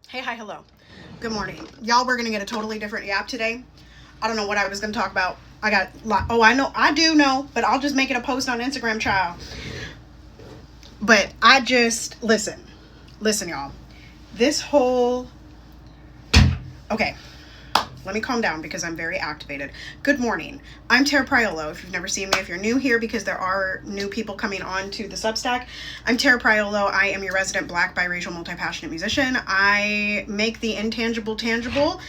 Hey, hi, hello. Good morning. Y'all, we're going to get a totally different YAP today. I don't know what I was going to talk about. I do know, but I'll just make it a post on Instagram, child. But listen, y'all. This whole, okay, let me calm down because I'm very activated. Good morning. I'm Tara Priolo. If you've never seen me, if you're new here, because there are new people coming on to the Substack, I'm Tara Priolo. I am your resident Black, biracial, multi-passionate musician. I make the intangible tangible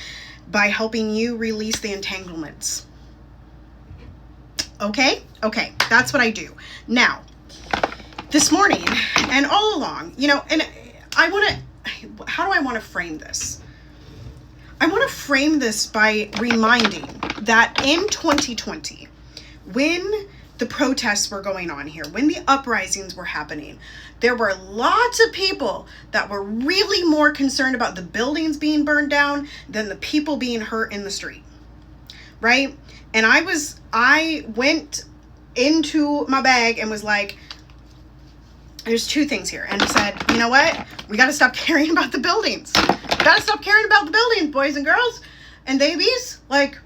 by helping you release the entanglements. Okay, that's what I do. Now, this morning and all along, and how do I want to frame this? I want to frame this by reminding that in 2020, when the protests were going on here, when the uprisings were happening, there were lots of people that were really more concerned about the buildings being burned down than the people being hurt in the street, right? And I went into my bag and was like, there's two things here. And I said, you know what? We got to stop caring about the buildings. We got to stop caring about the buildings, boys and girls and babies. Like,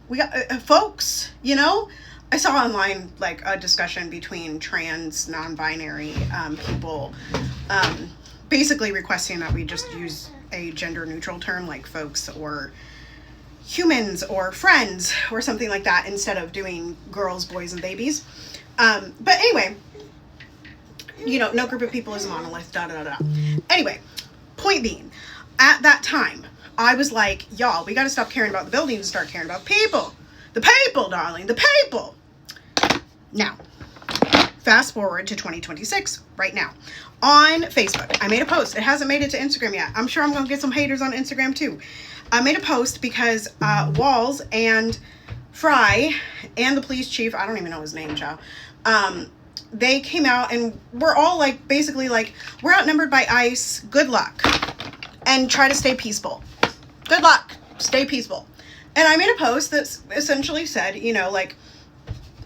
we got folks, I saw online like a discussion between trans, non-binary people basically requesting that we just use a gender neutral term like folks or humans or friends or something like that instead of doing girls, boys, and babies. But anyway, no group of people is a monolith, Anyway, point being, at that time, I was like, y'all, we got to stop caring about the buildings and start caring about people. The people, darling, the people. Now, fast forward to 2026, right now. On Facebook, I made a post. It hasn't made it to Instagram yet. I'm sure I'm going to get some haters on Instagram too. I made a post because Walls and Fry and the police chief, I don't even know his name, child, they came out and we're all like, basically like, we're outnumbered by ICE. Good luck. And try to stay peaceful. Good luck. Stay peaceful. And I made a post that essentially said, like,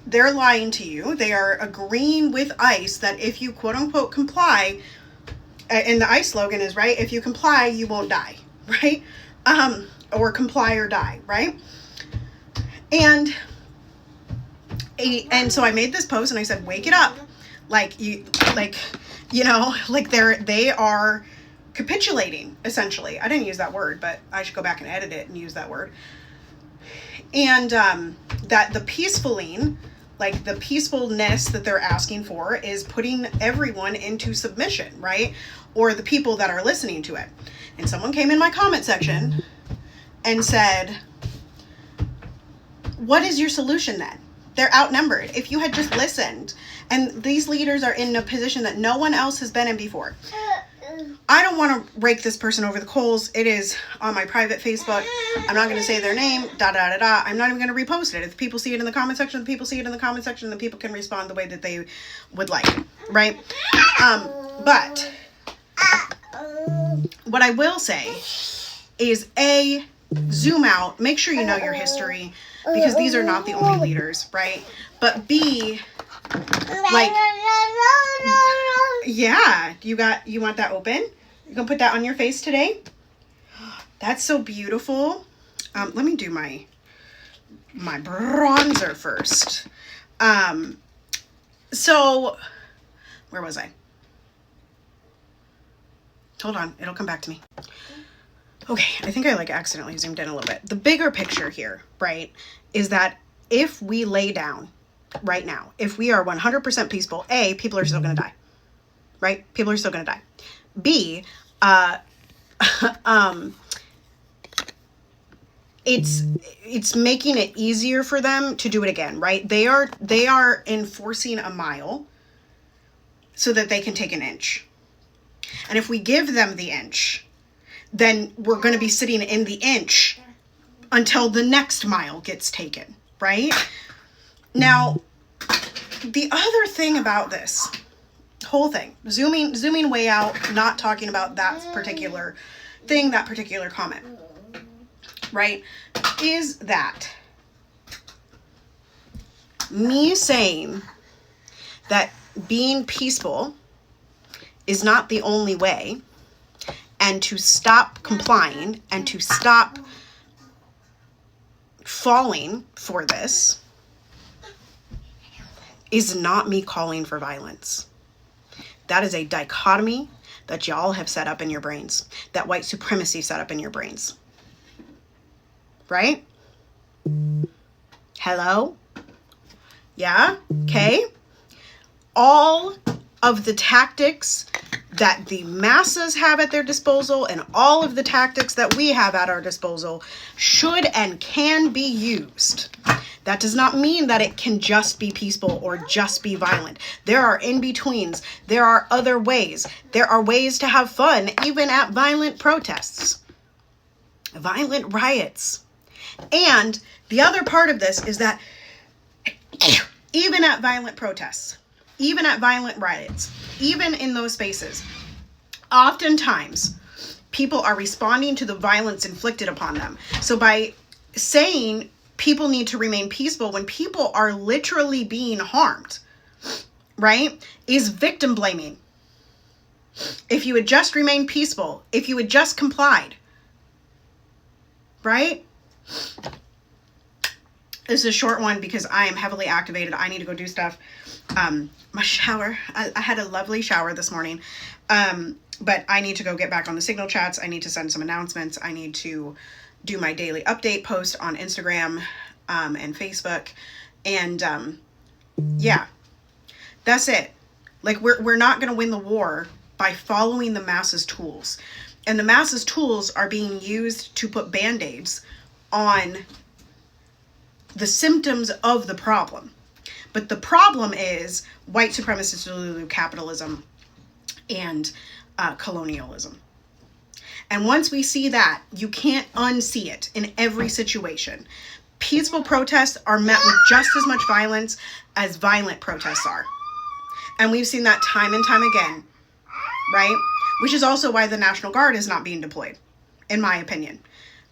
they're lying to you. They are agreeing with ICE that if you quote unquote comply, and the ICE slogan is, right, if you comply, you won't die, right? Or comply or die, right? And so I made this post and I said, wake it up. They are capitulating, essentially. I didn't use that word, but I should go back and edit it and use that word. And that the peacefuling, like the peacefulness that they're asking for is putting everyone into submission, right? Or the people that are listening to it. And someone came in my comment section and said, what is your solution then? They're outnumbered. If you had just listened, and these leaders are in a position that no one else has been in before. I don't want to rake this person over the coals. It is on my private Facebook. I'm not going to say their name, I'm not even going to repost it. If people see it in the comment section, the people see it in the comment section, then people can respond the way that they would like, right? But what I will say is zoom out, make sure you know your history, because these are not the only leaders, right? But B, like, yeah, you want that open? You gonna put that on your face today? That's so beautiful. Let me do my bronzer first. So where was I? Hold on, it'll come back to me. Okay, I think I accidentally zoomed in a little bit. The bigger picture here, right, is that if we lay down right now, if we are 100% peaceful, A, people are still going to die, right? People are still going to die. B, it's making it easier for them to do it again, right? They are enforcing a mile so that they can take an inch. And if we give them the inch, then we're going to be sitting in the inch until the next mile gets taken, right? Now, the other thing about this whole thing, zooming way out, not talking about that particular thing, that particular comment, right, is that me saying that being peaceful is not the only way, and to stop complying and to stop falling for this is not me calling for violence. That is a dichotomy that y'all have set up in your brains, that white supremacy set up in your brains. Right? Hello? Yeah? Okay? All of the tactics that the masses have at their disposal and all of the tactics that we have at our disposal should and can be used. That does not mean that it can just be peaceful or just be violent. There are in-betweens. There are other ways. There are ways to have fun even at violent protests, violent riots. And the other part of this is that even at violent protests, even at violent riots, even in those spaces, oftentimes people are responding to the violence inflicted upon them. So by saying people need to remain peaceful when people are literally being harmed, right, is victim blaming. If you had just remained peaceful, if you had just complied, right? This is a short one because I am heavily activated. I need to go do stuff. My shower, I had a lovely shower this morning, but I need to go get back on the Signal chats. I need to send some announcements. I need to do my daily update post on Instagram and Facebook. And yeah, that's it. Like we're not going to win the war by following the masses' tools. And the masses' tools are being used to put band-aids on the symptoms of the problem. But the problem is white supremacist capitalism and colonialism. And once we see that, you can't unsee it in every situation. Peaceful protests are met with just as much violence as violent protests are. And we've seen that time and time again, right? Which is also why the National Guard is not being deployed, in my opinion.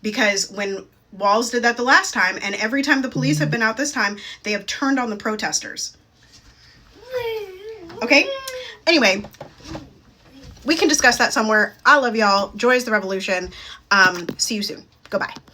Because when Walls did that the last time, and every time the police have been out this time, they have turned on the protesters. Okay? Anyway, we can discuss that somewhere. I love y'all. Joy is the revolution. See you soon. Goodbye.